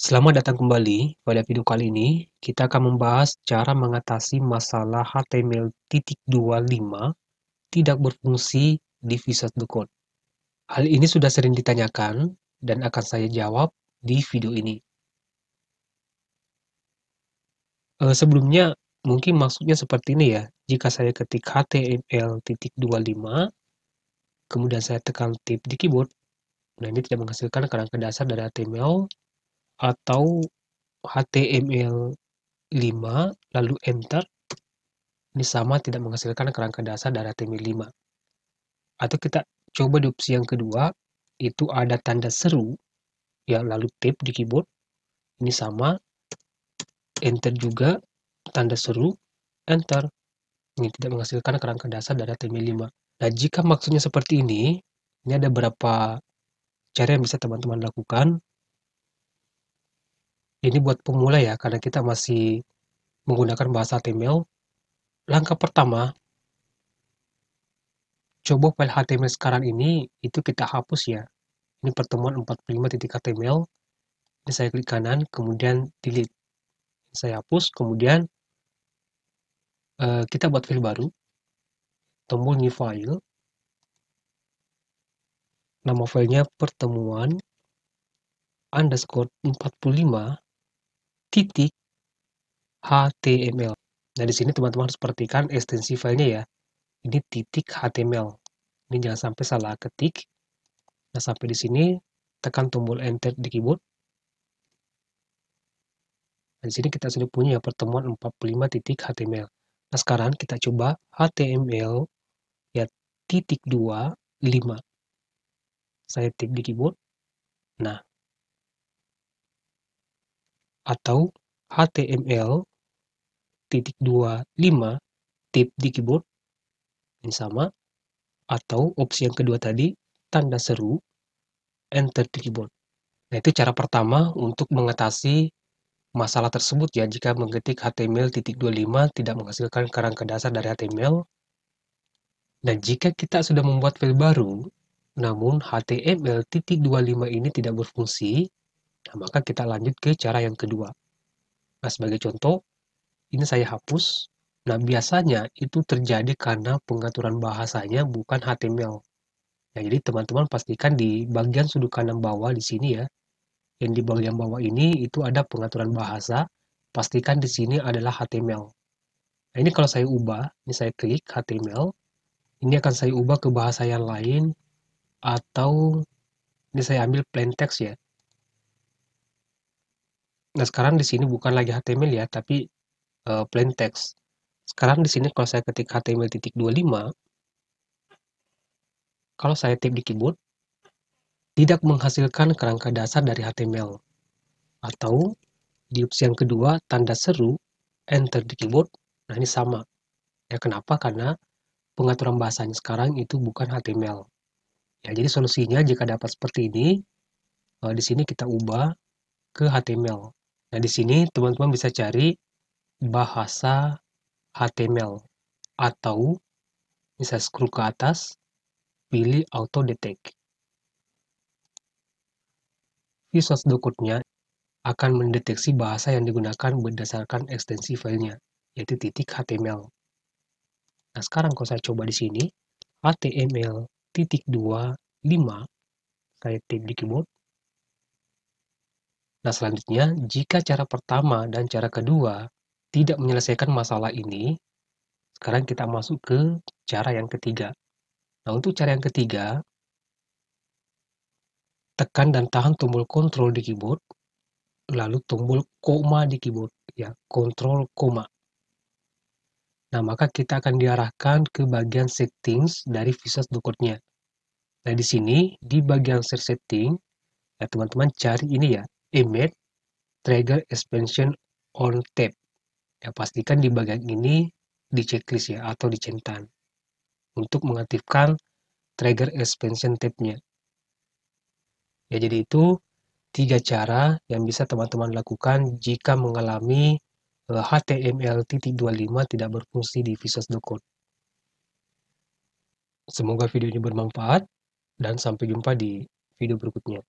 Selamat datang kembali. Pada video kali ini, kita akan membahas cara mengatasi masalah HTML.25 tidak berfungsi di Visual Code. Hal ini sudah sering ditanyakan dan akan saya jawab di video ini. Sebelumnya, mungkin maksudnya seperti ini ya. Jika saya ketik HTML.25, kemudian saya tekan Tab di keyboard, nah ini tidak menghasilkan kerangka dasar dari HTML, atau HTML5 lalu Enter, ini sama tidak menghasilkan kerangka dasar dari HTML5. Atau kita coba di opsi yang kedua, itu ada tanda seru, ya lalu Tab di keyboard, ini sama, Enter juga, tanda seru, Enter, ini tidak menghasilkan kerangka dasar dari HTML5. Nah, jika maksudnya seperti ini ada beberapa cara yang bisa teman-teman lakukan. Ini buat pemula ya, karena kita masih menggunakan bahasa HTML. Langkah pertama, coba file HTML sekarang ini, itu kita hapus ya. Ini pertemuan 45.html. Ini saya klik kanan, kemudian delete. Saya hapus, kemudian kita buat file baru. Tombol new file. Nama filenya pertemuan underscore 45 titik HTML. Nah, di sini teman-teman harus perhatikan ekstensi filenya ya. Ini titik HTML. Ini jangan sampai salah ketik. Nah, sampai di sini tekan tombol enter di keyboard. Nah, di sini kita sudah punya ya pertemuan 45 titik HTML. Nah, sekarang kita coba HTML ya titik 25. Saya tip di keyboard. Nah, atau HTML titik 25 tip di keyboard. Ini sama. Atau opsi yang kedua tadi, tanda seru, enter di keyboard. Nah, itu cara pertama untuk mengatasi masalah tersebut ya, jika mengetik HTML.25 tidak menghasilkan kerangka dasar dari HTML. Dan jika kita sudah membuat file baru, namun HTML.25 ini tidak berfungsi, nah maka kita lanjut ke cara yang kedua. Nah, sebagai contoh, ini saya hapus. Nah, biasanya itu terjadi karena pengaturan bahasanya bukan HTML. Nah, jadi teman-teman pastikan di bagian sudut kanan bawah di sini ya, yang di bagian bawah ini itu ada pengaturan bahasa, pastikan di sini adalah HTML. Nah, ini kalau saya ubah, ini saya klik HTML, ini akan saya ubah ke bahasa yang lain, atau ini saya ambil plain text ya. Nah, sekarang di sini bukan lagi HTML ya, tapi plain text. Sekarang di sini kalau saya ketik HTML.25, kalau saya tip di keyboard, tidak menghasilkan kerangka dasar dari HTML. Atau di opsi yang kedua, tanda seru, enter di keyboard, nah ini sama. Ya, kenapa? Karena pengaturan bahasanya sekarang itu bukan HTML. Ya, jadi solusinya jika dapat seperti ini, di sini kita ubah ke HTML. Nah, di sini teman-teman bisa cari bahasa HTML, atau bisa scroll ke atas, pilih auto detect. Visual Code-nya akan mendeteksi bahasa yang digunakan berdasarkan ekstensi filenya, yaitu titik HTML. Nah, sekarang kalau saya coba di sini, HTML.25, saya tip di keyboard. Nah, selanjutnya, jika cara pertama dan cara kedua tidak menyelesaikan masalah ini, sekarang kita masuk ke cara yang ketiga. Nah, untuk cara yang ketiga, tekan dan tahan tombol Ctrl di keyboard, lalu tombol koma di keyboard, ya, Ctrl koma. Nah, maka kita akan diarahkan ke bagian settings dari Visual Code-nya. Nah, di sini, di bagian setting, ya teman-teman cari ini ya, Image Trigger Expansion on Tab. Ya, pastikan di bagian ini di checklist ya, atau dicentang untuk mengaktifkan trigger expansion tab-nya. Ya, jadi itu 3 cara yang bisa teman-teman lakukan jika mengalami HTML.25 tidak berfungsi di Visual Code. Semoga video ini bermanfaat dan sampai jumpa di video berikutnya.